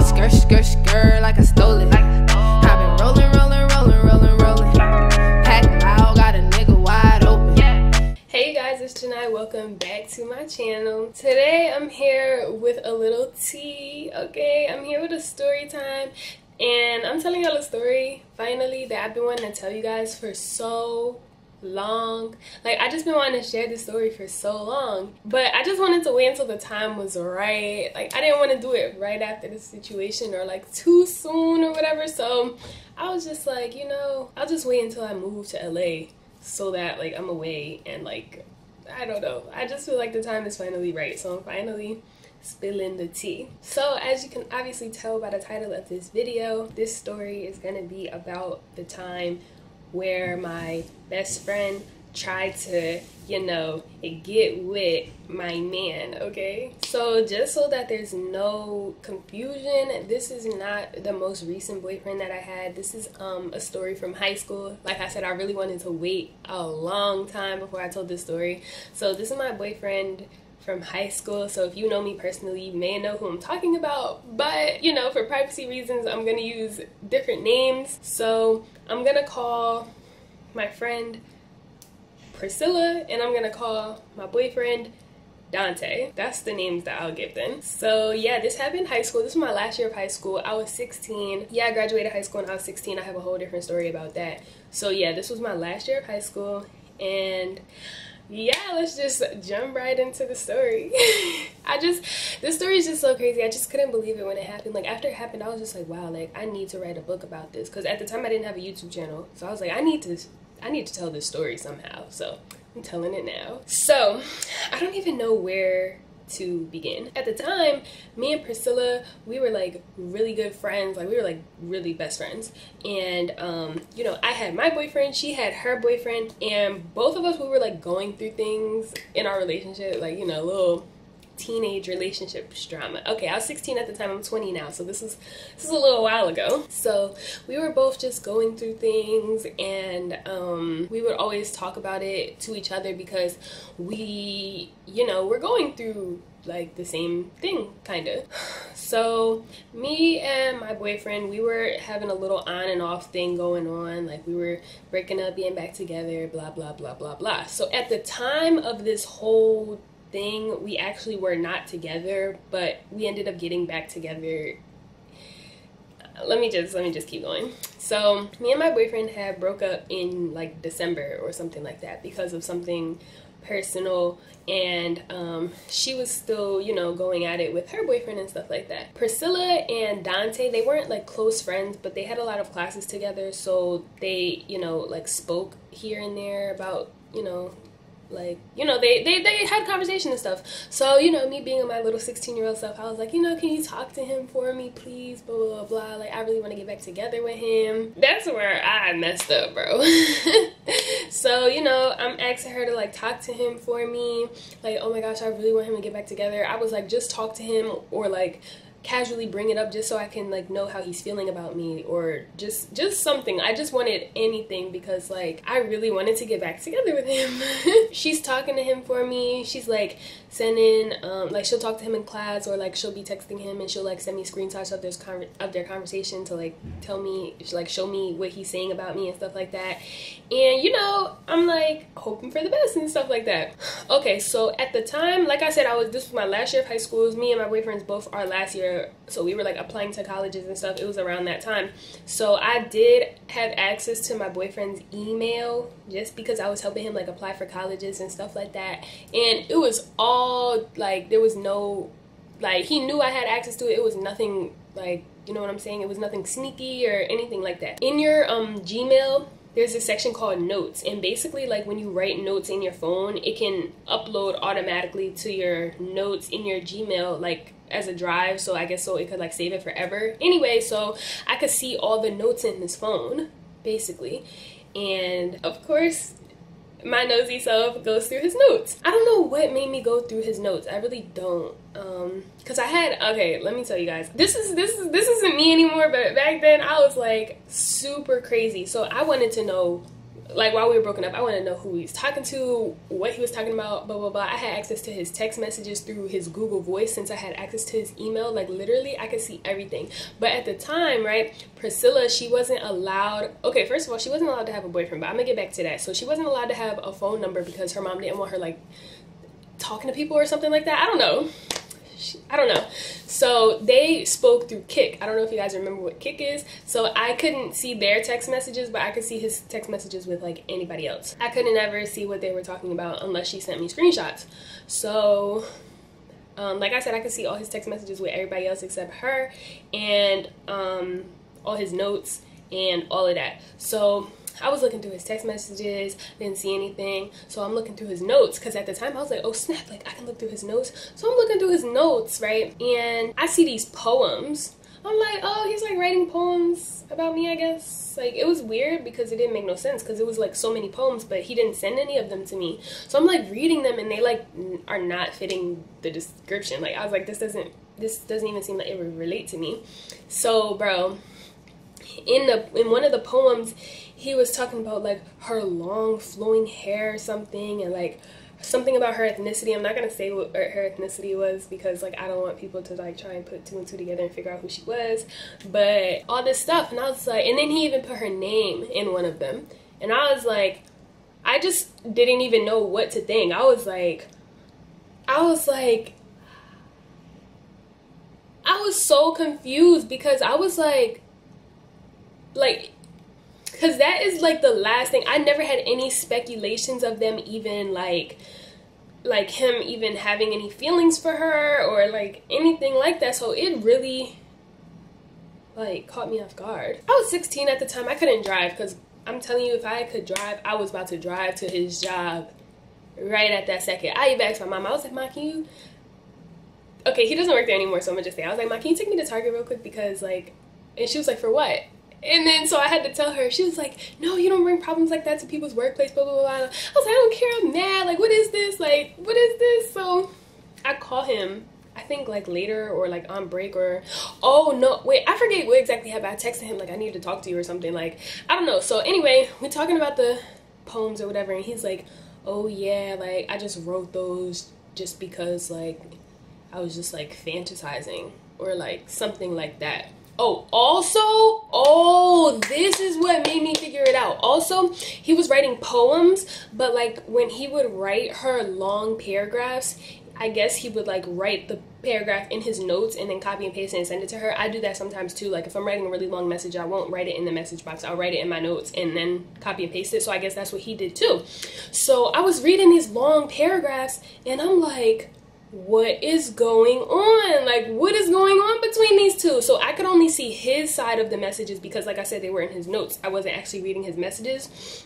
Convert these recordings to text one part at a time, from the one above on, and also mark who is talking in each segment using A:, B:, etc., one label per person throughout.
A: Skirt, skirt, skirt like I stole it. I've been rolling, rolling, rolling, rolling, rolling. Pack loud, got a nigga wide open.
B: Hey guys, it's Janai. Welcome back to my channel. Today I'm here with a little tea, okay? I'm here with a story time, and I'm telling y'all a story, finally, that I've been wanting to tell you guys for so long. Like, I just been wanting to share this story for so long, but I just wanted to wait until the time was right. Like, I didn't want to do it right after the situation or like too soon or whatever, so I was just like, you know, I'll just wait until I move to LA so that like I'm away, and like, I don't know, I just feel like the time is finally right, so I'm finally spilling the tea. So as you can obviously tell by the title of this video, this story is gonna be about the time where my best friend tried to, you know, get with my man, okay? So just so that there's no confusion, this is not the most recent boyfriend that I had. This is a story from high school. Like I said, I really wanted to wait a long time before I told this story. So this is my boyfriend from high school. So if you know me personally, you may know who I'm talking about, but you know, for privacy reasons, I'm gonna use different names. So I'm gonna call my friend Priscilla, and I'm gonna call my boyfriend Dante. That's the names that I'll give them. So yeah, this happened in high school. This was my last year of high school. I was 16. Yeah, I graduated high school when I was 16. I have a whole different story about that. So yeah, this was my last year of high school, and yeah, let's just jump right into the story. This story is just so crazy. I just couldn't believe it when it happened. Like, after it happened, I was just like, wow, like, I need to write a book about this. Because at the time, I didn't have a YouTube channel. So I was like, I need to tell this story somehow. So I'm telling it now. So I don't even know where to begin. At the time, me and Priscilla, we were like really good friends. Like, we were like really best friends, and you know, I had my boyfriend, she had her boyfriend, and both of us, we were like going through things in our relationship, like, you know, little teenage relationship drama. Okay, I was 16 at the time, I'm 20 now, so this is a little while ago. So we were both just going through things, and we would always talk about it to each other because we, you know, we're going through like the same thing, kind of. So me and my boyfriend, we were having a little on and off thing going on. Like, we were breaking up, being back together, blah blah blah blah blah. So at the time of this whole thing, we actually were not together, but we ended up getting back together. Let me just keep going. So me and my boyfriend had broke up in like December or something like that because of something personal, and she was still, you know, going at it with her boyfriend and stuff like that. Priscilla and Dante, they weren't like close friends, but they had a lot of classes together, so they, you know, like spoke here and there about, you know, like, you know, they had conversation and stuff. So, you know, me being my little 16-year-old self, I was like, you know, can you talk to him for me, please, blah blah blah, like, I really want to get back together with him. That's where I messed up, bro. So, you know, I'm asking her to like talk to him for me, like, oh my gosh, I really want him to get back together. I was like, just talk to him, or like casually bring it up just so I can like know how he's feeling about me, or just something. I just wanted anything because like I really wanted to get back together with him. She's talking to him for me. She's like sending like, she'll talk to him in class, or like she'll be texting him and she'll like send me screenshots of their conversation to like tell me, like show me what he's saying about me and stuff like that. And you know, I'm like hoping for the best and stuff like that. Okay, so at the time, like I said, this was my last year of high school. It was me and my boyfriend's both our last year, so we were like applying to colleges and stuff. It was around that time. So I did have access to my boyfriend's email just because I was helping him like apply for colleges and stuff like that. And it was all like, there was no, like, he knew I had access to it. It was nothing like, you know what I'm saying? It was nothing sneaky or anything like that. In your Gmail, there's a section called notes, and basically like when you write notes in your phone, it can upload automatically to your notes in your Gmail, like as a drive, so I guess so it could like save it forever. Anyway, so I could see all the notes in his phone basically, and of course my nosy self goes through his notes. I don't know what made me go through his notes. I really don't, because I had, okay, let me tell you guys, this isn't me anymore, but back then I was like super crazy. So I wanted to know like, while we were broken up, I wanted to know who he was talking to, what he was talking about, blah, blah, blah. I had access to his text messages through his Google Voice since I had access to his email. Like, literally, I could see everything. But at the time, right, Priscilla, she wasn't allowed, okay, first of all, she wasn't allowed to have a boyfriend, but I'm gonna get back to that. So she wasn't allowed to have a phone number because her mom didn't want her, like, talking to people or something like that. I don't know. So they spoke through Kik. I don't know if you guys remember what Kik is. So I couldn't see their text messages, but I could see his text messages with like anybody else. I couldn't ever see what they were talking about unless she sent me screenshots. So like I said, I could see all his text messages with everybody else except her, and all his notes and all of that. So I was looking through his text messages, didn't see anything. So I'm looking through his notes, because at the time I was like, oh snap, like I can look through his notes. So I'm looking through his notes, right? And I see these poems. I'm like, oh, he's like writing poems about me, I guess. Like, it was weird because it didn't make no sense, because it was like so many poems, but he didn't send any of them to me. So I'm like reading them, and they like are not fitting the description. Like, I was like, this doesn't even seem like it would relate to me. So bro, in one of the poems, he was talking about like her long flowing hair or something, and like something about her ethnicity. I'm not gonna say what her ethnicity was, because like I don't want people to like try and put two and two together and figure out who she was, but all this stuff. And I was like, and then he even put her name in one of them, and I was like, I just didn't even know what to think. I was so confused, because I was like, because that is like the last thing. I never had any speculations of them even like him even having any feelings for her or like anything like that. So it really like caught me off guard. I was 16 at the time. I couldn't drive, because I'm telling you, if I could drive, I was about to drive to his job right at that second. I even asked my mom, I was like, Ma, can you, okay, he doesn't work there anymore, so I'm gonna just say, I was like, Ma, can you take me to Target real quick, because like, and she was like, for what? And then so I had to tell her. She was like, no, you don't bring problems like that to people's workplace, blah, blah, blah. I was like, I don't care, I'm mad. Like, what is this? Like, what is this? So I call him, I think like later or like on break, or, oh no, wait, I forget what exactly happened. I texted him like, I need to talk to you or something. Like, I don't know. So anyway, we're talking about the poems or whatever. And he's like, oh yeah, like I just wrote those just because like I was just like fantasizing or like something like that. Oh, also, this is what made me figure it out. Also, he was writing poems, but like when he would write her long paragraphs, I guess he would like write the paragraph in his notes and then copy and paste it and send it to her. I do that sometimes too. Like if I'm writing a really long message, I won't write it in the message box. I'll write it in my notes and then copy and paste it. So I guess that's what he did too. So I was reading these long paragraphs and I'm like, what is going on? Like, what is going on between these two? So I could only see his side of the messages because, like I said, they were in his notes. I wasn't actually reading his messages.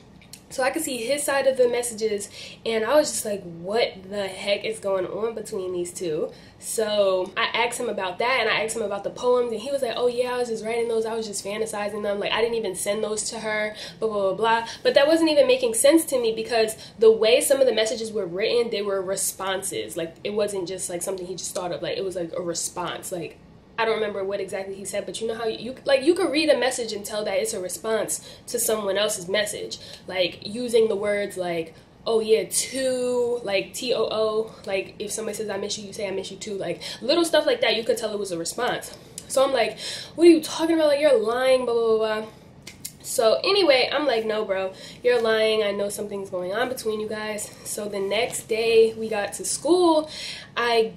B: So I could see his side of the messages, and I was just like, what the heck is going on between these two? So I asked him about that, and I asked him about the poems, and he was like, oh yeah, I was just writing those, I was just fantasizing them, like I didn't even send those to her, blah, blah, blah, blah. But that wasn't even making sense to me because the way some of the messages were written, they were responses. Like, it wasn't just like something he just thought of, like it was like a response. Like, I don't remember what exactly he said, but you know how you could read a message and tell that it's a response to someone else's message, like using the words like, oh yeah, too, like T-O-O, like if somebody says I miss you, you say I miss you too, like little stuff like that. You could tell it was a response. So I'm like, what are you talking about? Like, you're lying, blah, blah, blah. So anyway, I'm like, no, bro, you're lying. I know something's going on between you guys. So the next day we got to school, I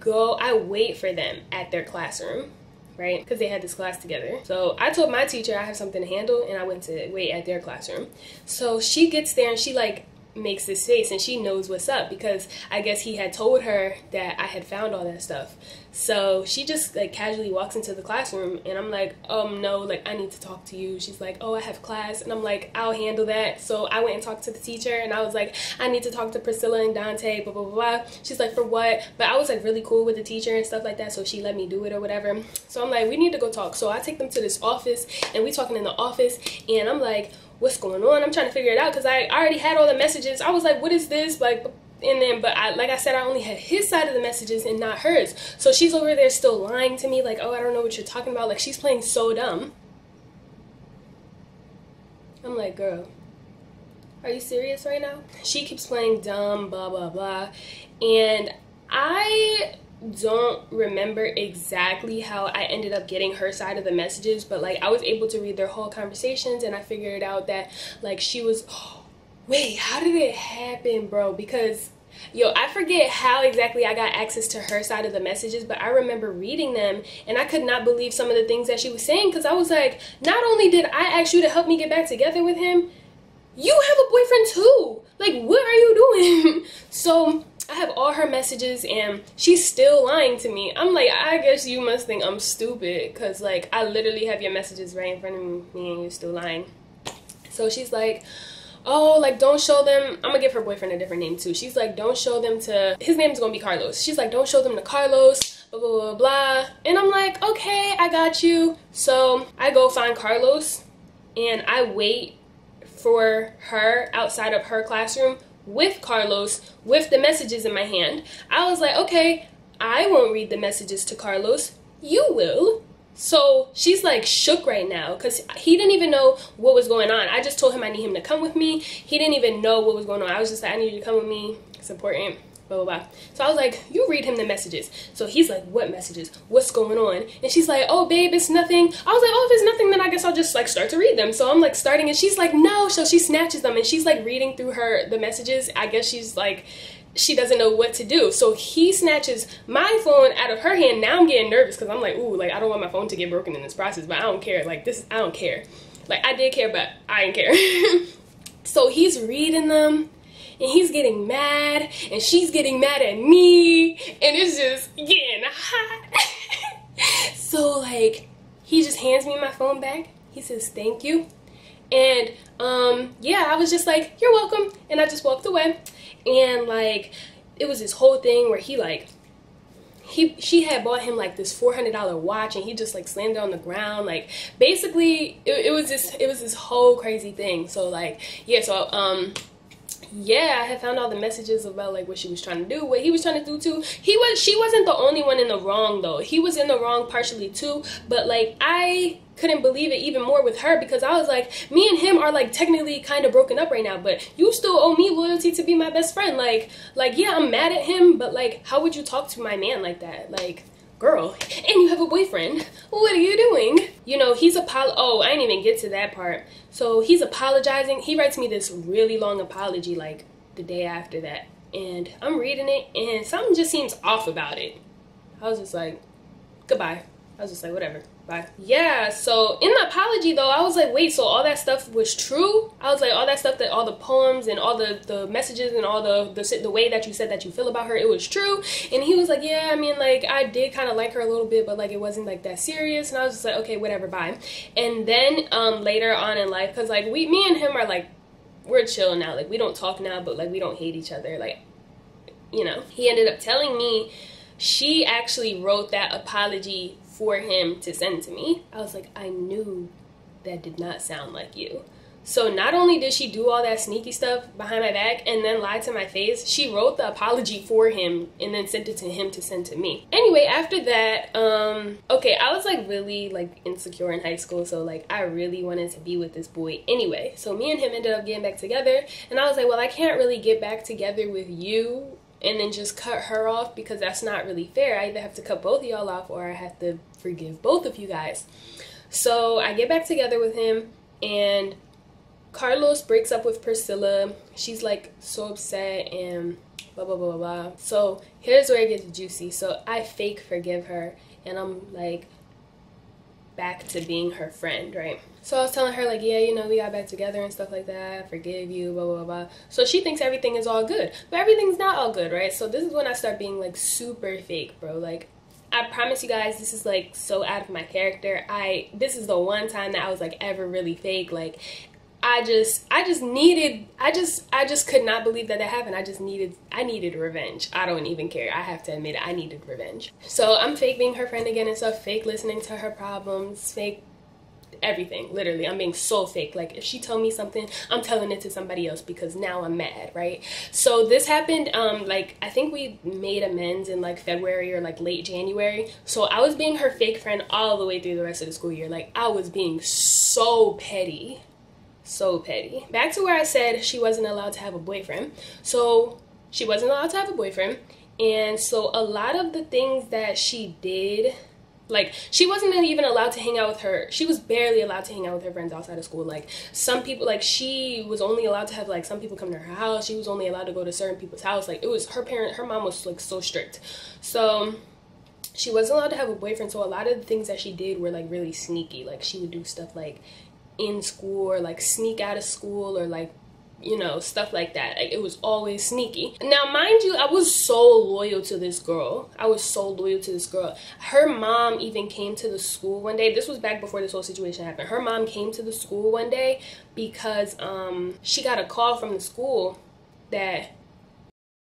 B: wait for them at their classroom, right? Because they had this class together. So I told my teacher I have something to handle, and I went to wait at their classroom. So she gets there and she like makes this face and she knows what's up because I guess he had told her that I had found all that stuff. So she just like casually walks into the classroom and I'm like, no, like I need to talk to you. She's like, oh, I have class. And I'm like, I'll handle that. So I went and talked to the teacher and I was like, I need to talk to Priscilla and Dante, blah, blah, blah, blah. She's like, for what? But I was like really cool with the teacher and stuff like that, so she let me do it or whatever. So I'm like, we need to go talk. So I take them to this office and we talking in the office and I'm like, what's going on? I'm trying to figure it out because I already had all the messages. I was like, what is this? Like, and then, but like I said, I only had his side of the messages and not hers. So she's over there still lying to me like, oh, I don't know what you're talking about. Like, she's playing so dumb. I'm like, girl, Are you serious right now? She keeps playing dumb, blah, blah, blah. And I don't remember exactly how I ended up getting her side of the messages, but like I was able to read their whole conversations, and I figured out that like she was, wait, how did it happen, bro? Because yo, I forget how exactly I got access to her side of the messages, but I remember reading them and I could not believe some of the things that she was saying, because I was like, not only did I ask you to help me get back together with him, you have a boyfriend too. Like, what are you doing? So I have all her messages and she's still lying to me. I'm like, I guess you must think I'm stupid, because like I literally have your messages right in front of me and you're still lying. So she's like, oh, like, don't show them. I'm gonna give her boyfriend a different name too. She's like, don't show them to, his name's gonna be Carlos. She's like, don't show them to Carlos, blah, blah, blah, blah. And I'm like, okay, I got you. So I go find Carlos and I wait for her outside of her classroom with Carlos with the messages in my hand. I was like, okay, I won't read the messages to Carlos. You will. So she's like shook right now because he didn't even know what was going on. I just told him I need him to come with me. He didn't even know what was going on. I was just like, I need you to come with me. It's important. Blah, blah, blah. So I was like, you read him the messages. So he's like, what messages? What's going on? And she's like, oh, babe, it's nothing. I was like, oh, if it's nothing, then I guess I'll just like start to read them. So I'm like starting and she's like, no. So she snatches them and she's like reading through the messages. I guess she's like, she doesn't know what to do. So he snatches my phone out of her hand. Now I'm getting nervous because I'm like, ooh, like I don't want my phone to get broken in this process, but I don't care. Like this, I don't care. Like I did care, but I didn't care. So he's reading them. And he's getting mad, and she's getting mad at me, and it's just getting hot. So, like, he just hands me my phone back. He says, thank you. And, yeah, I was just like, you're welcome. And I just walked away. And, like, it was this whole thing where he, like, she had bought him, like, this $400 watch, and he just, like, slammed it on the ground. Like, basically, it was this whole crazy thing. So, like, yeah, so, yeah, I had found all the messages about like what she was trying to do, what he was trying to do too. She wasn't the only one in the wrong though. He was in the wrong partially too, but like I couldn't believe it even more with her because I was like, me and him are like technically kind of broken up right now, but you still owe me loyalty to be my best friend. Like yeah, I'm mad at him, but like how would you talk to my man like that? Like, girl, and you have a boyfriend. What are you doing? You know, he's oh, I didn't even get to that part. So he's apologizing. He writes me this really long apology like the day after that. And I'm reading it and something just seems off about it. I was just like, goodbye. I was just like, whatever, bye. Yeah, so in the apology though, I was like, wait, so all that stuff was true? I was like, all that stuff, that all the poems and all the messages and all the way that you said that you feel about her, it was true? And he was like, yeah, I mean, like, I did kind of like her a little bit, but like, it wasn't like that serious. And I was just like, okay, whatever, bye. And then later on in life, because like me and him are like, we're chill now. Like, we don't talk now, but like, we don't hate each other. Like, you know, he ended up telling me she actually wrote that apology for him to send to me. I was like, I knew that did not sound like you. So not only did she do all that sneaky stuff behind my back and then lie to my face, she wrote the apology for him and then sent it to him to send to me. Anyway, after that, okay, I was like really like insecure in high school, so like I really wanted to be with this boy anyway. So me and him ended up getting back together, and I was like, well, I can't really get back together with you and then just cut her off because that's not really fair. I either have to cut both of y'all off or I have to forgive both of you guys. So I get back together with him and Carlos breaks up with Priscilla. She's like so upset and blah, blah, blah, blah, blah. So here's where it gets juicy. So I fake forgive her and I'm like back to being her friend, right? So I was telling her like, yeah, you know, we got back together and stuff like that. I forgive you, blah, blah, blah. So she thinks everything is all good, but everything's not all good, right? So this is when I start being like super fake, bro. Like, I promise you guys, this is like so out of my character. This is the one time that I was like ever really fake. Like, I just could not believe that happened. I needed revenge. I don't even care. I have to admit it. I needed revenge. So I'm fake being her friend again and stuff, fake listening to her problems, fake everything. Literally, I'm being so fake. Like, if she told me something, I'm telling it to somebody else because now I'm mad, right? So this happened, like, I think we made amends in like February or like late January. So I was being her fake friend all the way through the rest of the school year. Like, I was being so petty. So petty. Back to where I said she wasn't allowed to have a boyfriend. So she wasn't allowed to have a boyfriend. And so a lot of the things that she did, like, she wasn't even allowed to hang out with her. She was barely allowed to hang out with her friends outside of school. Like, some people, like, she was only allowed to have, like, some people come to her house. She was only allowed to go to certain people's house. Like, it was her mom was, like, so strict. So she wasn't allowed to have a boyfriend. So a lot of the things that she did were, like, really sneaky. Like, she would do stuff, like, in school, or, like, sneak out of school, or, like, you know, stuff like that. Like, it was always sneaky. Now, mind you, I was so loyal to this girl. Her mom even came to the school one day. This was back before this whole situation happened. Her mom came to the school one day because she got a call from the school that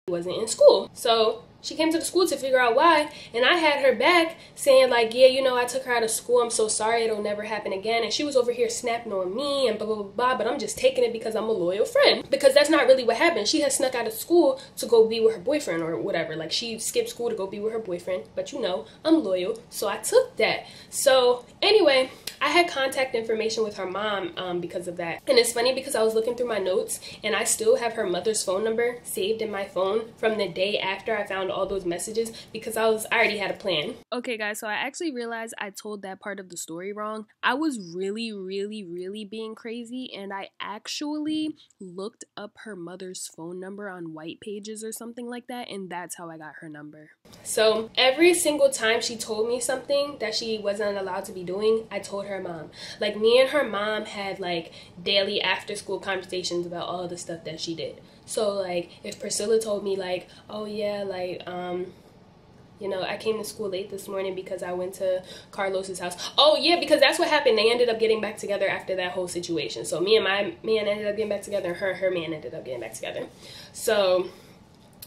B: he wasn't in school. So she came to the school to figure out why, and I had her back saying, like, yeah, you know, I took her out of school. I'm so sorry. It'll never happen again. And she was over here snapping on me and blah, blah, blah, blah, but I'm just taking it because I'm a loyal friend. Because that's not really what happened. She had snuck out of school to go be with her boyfriend or whatever. Like, she skipped school to go be with her boyfriend. But, you know, I'm loyal, so I took that. So, anyway, I had contact information with her mom because of that. And it's funny because I was looking through my notes, and I still have her mother's phone number saved in my phone from the day after I found all those messages, because I already had a plan. Okay guys, so I actually realized I told that part of the story wrong. I was really being crazy, and I actually looked up her mother's phone number on white pages or something like that, and that's how I got her number. So every single time she told me something that she wasn't allowed to be doing, I told her mom. Like, me and her mom had, like, daily after school conversations about all the stuff that she did. So, like, if Priscilla told me, like, oh yeah, like, you know, I came to school late this morning because I went to Carlos's house. Oh yeah, because that's what happened. They ended up getting back together after that whole situation. So me and my man ended up getting back together, and her man ended up getting back together. So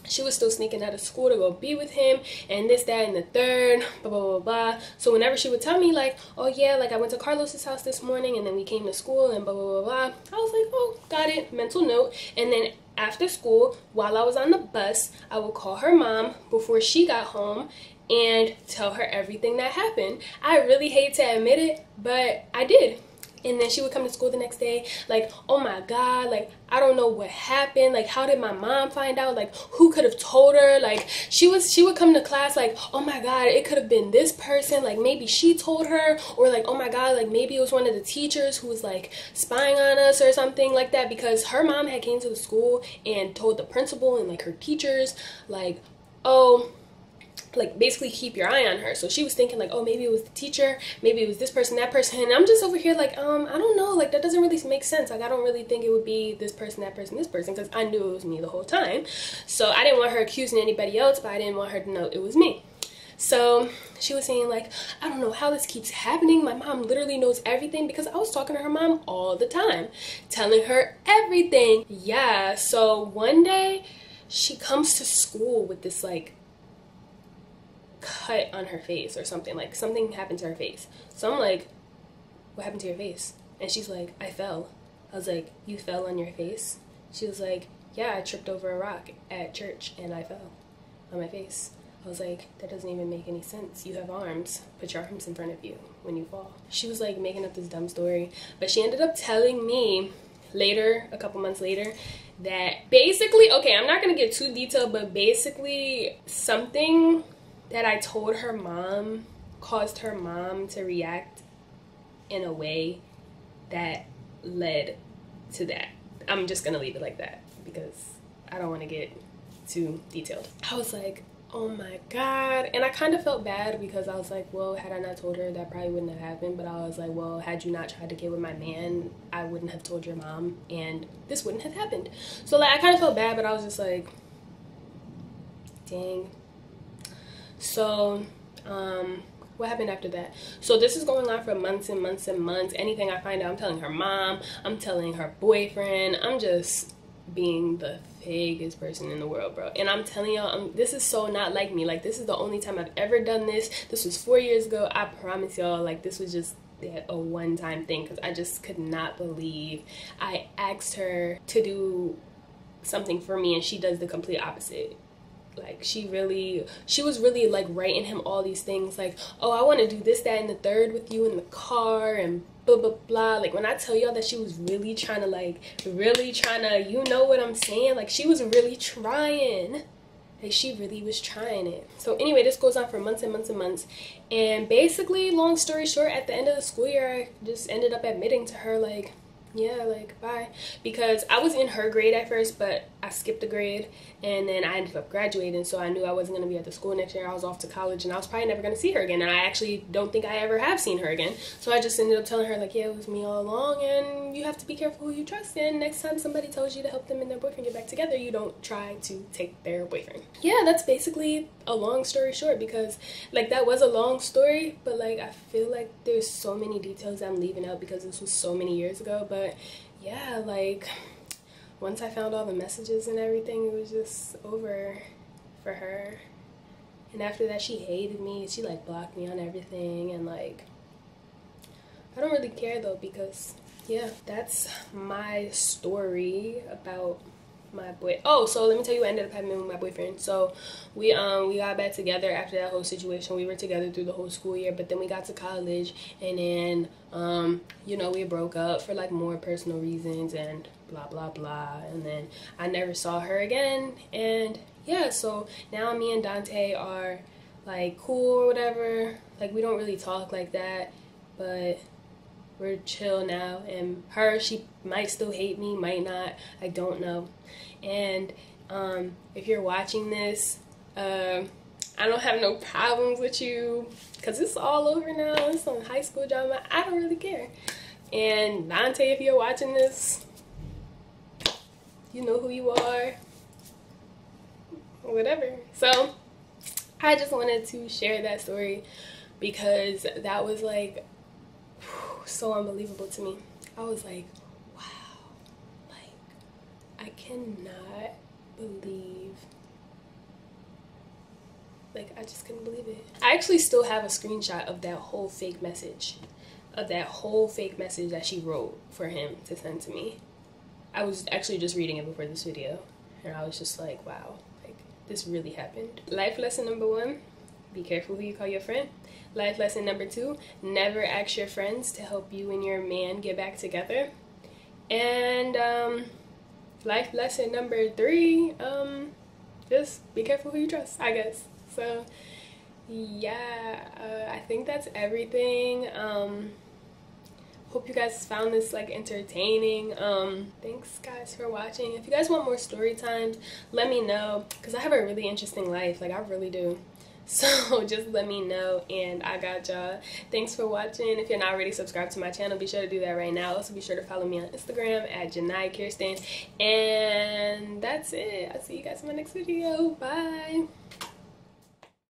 B: she was still sneaking out of school to go be with him, and this, that, and the third, blah, blah, blah, blah. So whenever she would tell me, like, oh yeah, like, I went to Carlos's house this morning, and then we came to school, and blah, blah, blah, blah, I was like, oh, got it, mental note. And then after school, while I was on the bus, I would call her mom before she got home and tell her everything that happened. I really hate to admit it, but I did. And then she would come to school the next day, like, oh my God, like, I don't know what happened. Like, how did my mom find out? Like, who could have told her? Like, she would come to class like, oh my God, it could have been this person. Like, maybe she told her. Or like, oh my God, like, maybe it was one of the teachers who was, like, spying on us or something like that. Because her mom had came to the school and told the principal and, like, her teachers, like, oh, like, basically keep your eye on her. So she was thinking, like, oh, maybe it was the teacher, maybe it was this person, that person. And I'm just over here like, I don't know, like, that doesn't really make sense. Like, I don't really think it would be this person, that person, this person, because I knew it was me the whole time. So I didn't want her accusing anybody else, but I didn't want her to know it was me. So she was saying, like, I don't know how this keeps happening. My mom literally knows everything, because I was talking to her mom all the time, telling her everything. Yeah, so one day she comes to school with this, like, cut on her face or something. Like, something happened to her face. So I'm like, what happened to your face? And she's like, I fell. I was like, you fell on your face? She was like, yeah, I tripped over a rock at church and I fell on my face. I was like, that doesn't even make any sense. You have arms. Put your arms in front of you when you fall. She was like making up this dumb story, but she ended up telling me later, a couple months later, that basically, okay, I'm not gonna get too detailed, but basically something that I told her mom caused her mom to react in a way that led to that. I'm just gonna leave it like that because I don't want to get too detailed. I was like, oh my God. And I kind of felt bad because I was like, well, had I not told her, that probably wouldn't have happened. But I was like, well, had you not tried to get with my man, I wouldn't have told your mom and this wouldn't have happened. So, like, I kind of felt bad, but I was just like, dang. So, what happened after that? So this is going on for months and months and months. Anything I find out, I'm telling her mom, I'm telling her boyfriend. I'm just being the fakest person in the world, bro. And I'm telling y'all, this is so not like me. Like, this is the only time I've ever done this. This was 4 years ago. I promise y'all, like, this was just a one-time thing, because I just could not believe I asked her to do something for me and she does the complete opposite. Like she was really like writing him all these things like, oh, I want to do this, that, and the third with you in the car and blah blah blah. Like when I tell y'all that she was really trying to, you know what I'm saying, like she was really trying. Like she really was trying it. So anyway, this goes on for months and months and months, and basically, long story short, at the end of the school year, I just ended up admitting to her like, yeah, like bye, because I was in her grade at first, but I skipped a grade and then I ended up graduating, so I knew I wasn't going to be at the school next year. I was off to college and I was probably never going to see her again, and I actually don't think I ever have seen her again. So I just ended up telling her like, yeah, it was me all along, and you have to be careful who you trust, and next time somebody tells you to help them and their boyfriend get back together, you don't try to take their boyfriend. Yeah, that's basically a long story short, because like that was a long story, but like I feel like there's so many details I'm leaving out because this was so many years ago. But yeah, like once I found all the messages and everything, it was just over for her. And after that, she hated me. She like blocked me on everything, and like I don't really care though, because yeah, that's my story about my boy. Oh, so let me tell you what ended up happening with my boyfriend. So we got back together after that whole situation. We were together through the whole school year, but then we got to college, and then you know, we broke up for like more personal reasons and blah blah blah, and then I never saw her again. And yeah, so now me and Dante are like cool or whatever. Like we don't really talk like that, but we're chill now. And her, she might still hate me, might not, I don't know. And if you're watching this, I don't have no problems with you, because it's all over now. It's on high school drama. I don't really care. And Dante, if you're watching this, you know who you are, whatever. So I just wanted to share that story because that was like so unbelievable to me. I was like, wow, like I cannot believe, like I just couldn't believe it. I actually still have a screenshot of that whole fake message, that she wrote for him to send to me. I was actually just reading it before this video, and I was just like, wow, like this really happened. Life lesson number 1, be careful who you call your friend. Life lesson number 2, never ask your friends to help you and your man get back together. And life lesson number 3, just be careful who you trust, I guess. So yeah, I think that's everything. Hope you guys found this like entertaining. Thanks guys for watching. If you guys want more story times, let me know, because I have a really interesting life, like I really do. So just let me know, and I got y'all. Thanks for watching. If you're not already subscribed to my channel, be sure to do that right now. Also be sure to follow me on Instagram at Janai Kirsten. And that's it. I'll see you guys in my next video. Bye.